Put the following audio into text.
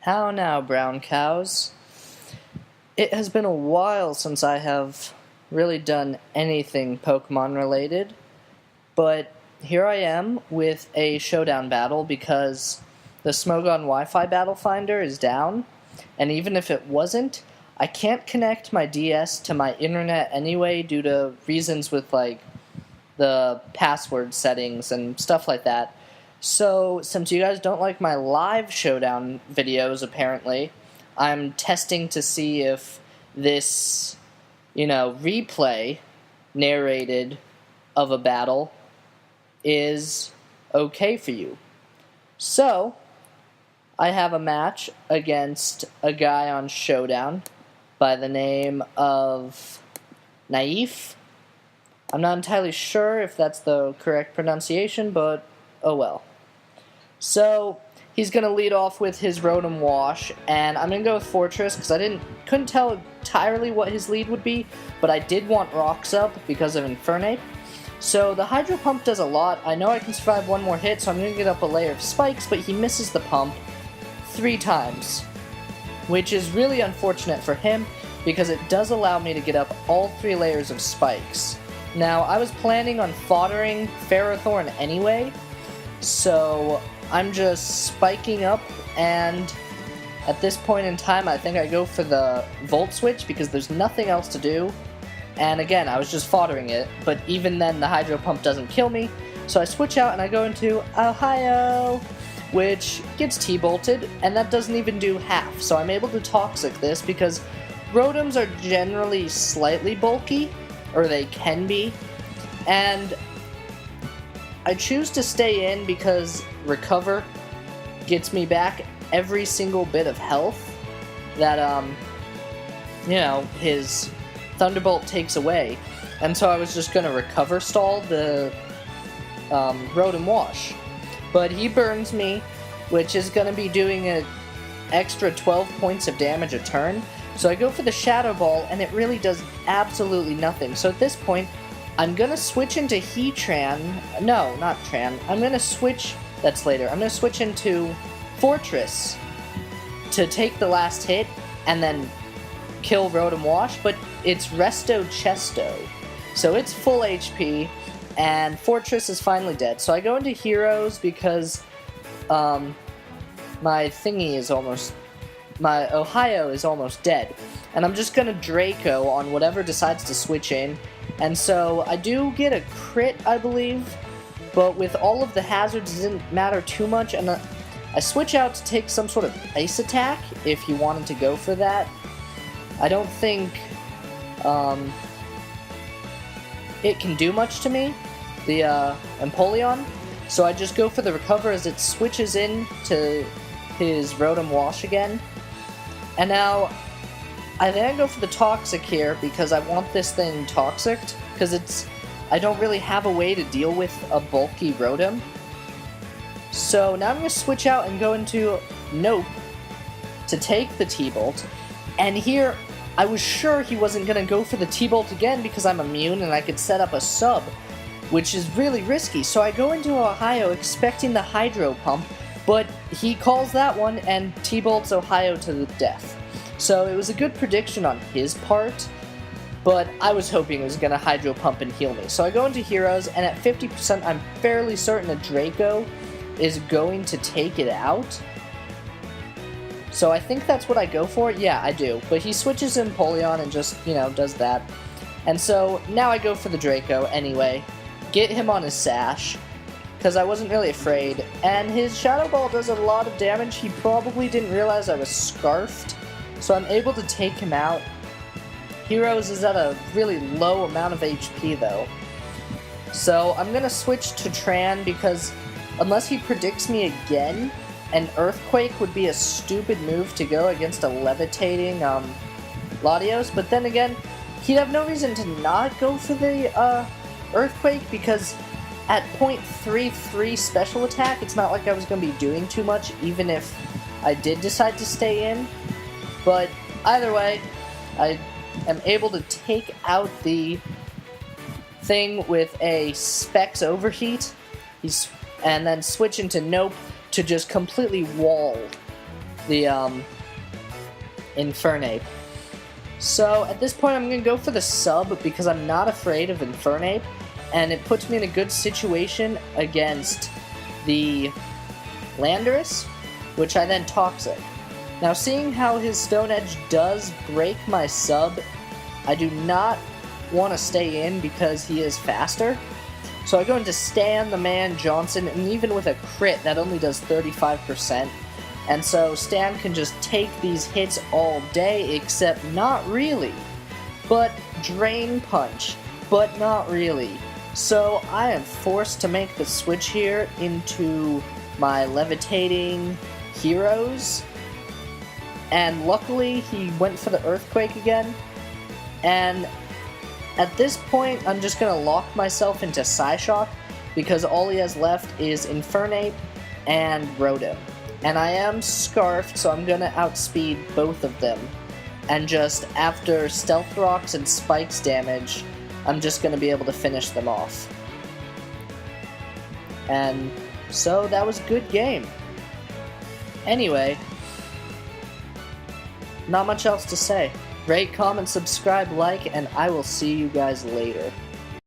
How now, brown cows? It has been a while since I have really done anything Pokemon related, but here I am with a Showdown battle because the Smogon Wi-Fi battle finder is down, and even if it wasn't, I can't connect my DS to my internet anyway due to reasons with the password settings and stuff like that. So, since you guys don't like my live Showdown videos, apparently, I'm testing to see if this, replay narrated of a battle is okay for you. So, I have a match against a guy on Showdown by the name of Naief. I'm not entirely sure if that's the correct pronunciation, but oh well. So, he's going to lead off with his Rotom Wash, and I'm going to go with Fortress, because I couldn't tell entirely what his lead would be, but I did want Rocks up because of Infernape. So, the Hydro Pump does a lot. I know I can survive one more hit, so I'm going to get up a layer of Spikes, but he misses the pump 3 times, which is really unfortunate for him, because it does allow me to get up all 3 layers of Spikes. Now, I was planning on foddering Ferrothorn anyway, so I'm just spiking up, and at this point in time, I think I go for the Volt Switch because there's nothing else to do. And again, I was just foddering it, but even then, the Hydro Pump doesn't kill me. So I switch out and I go into Ohio, which gets T-bolted, and that doesn't even do half. So I'm able to Toxic this because Rotoms are generally slightly bulky, or they can be, and I choose to stay in because Recover gets me back every single bit of health that, his Thunderbolt takes away. And so I was just going to Recover stall the Rotom Wash. But he burns me, which is going to be doing an extra 12 points of damage a turn. So I go for the Shadow Ball, and it really does absolutely nothing. So at this point, I'm going to switch into Heatran. No, not Tran. I'm going to switch... That's later. I'm going to switch into Fortress to take the last hit and then kill Rotom Wash, but it's Resto Chesto. So it's full HP, and Fortress is finally dead. So I go into Heroes because my Ohio is almost dead. And I'm just going to Draco on whatever decides to switch in. And so I do get a crit, I believe, but with all of the hazards, it didn't matter too much, and I switch out to take some sort of Ice Attack, if you wanted to go for that. I don't think it can do much to me, the Empoleon, so I just go for the Recover as it switches in to his Rotom Wash again. And now, I then go for the Toxic here, because I want this thing Toxiced, because I don't really have a way to deal with a bulky Rotom. So now I'm going to switch out and go into Nope to take the T-Bolt. And here, I was sure he wasn't going to go for the T-Bolt again because I'm immune and I could set up a sub, which is really risky. So I go into Ohio expecting the Hydro Pump, but he calls that one and T-Bolts Ohio to the death. So it was a good prediction on his part, but I was hoping it was going to Hydro Pump and heal me. So I go into Heroes, and at 50%, I'm fairly certain a Draco is going to take it out. So I think that's what I go for. Yeah, I do. But he switches Empoleon and just, does that. And so now I go for the Draco anyway. Get him on his Sash, because I wasn't really afraid. And his Shadow Ball does a lot of damage. He probably didn't realize I was Scarfed, so I'm able to take him out. Heroes is at a really low amount of HP, though. So I'm going to switch to Tran, because unless he predicts me again, an Earthquake would be a stupid move to go against a Levitating Latios. But then again, he'd have no reason to not go for the Earthquake, because at 0.33 special attack, it's not like I was going to be doing too much, even if I did decide to stay in. But either way, I am able to take out the thing with a Specs Overheat, and then switch into Nope to just completely wall the Infernape. So at this point I'm going to go for the sub because I'm not afraid of Infernape, and it puts me in a good situation against the Landorus, which I then Toxic. Now, seeing how his Stone Edge does break my sub, I do not want to stay in because he is faster. So I go into Stan the Man Johnson, and even with a crit, that only does 35%. And so Stan can just take these hits all day, except not really. But Drain Punch, but not really. So I am forced to make the switch here into my Levitating Heroes. And luckily, he went for the Earthquake again. And at this point, I'm just going to lock myself into Psyshock, because all he has left is Infernape and Rotom. And I am Scarfed, so I'm going to outspeed both of them. And just after Stealth Rocks and Spikes damage, I'm just going to be able to finish them off. And so that was a good game. Anyway, not much else to say. Rate, comment, subscribe, like, and I will see you guys later.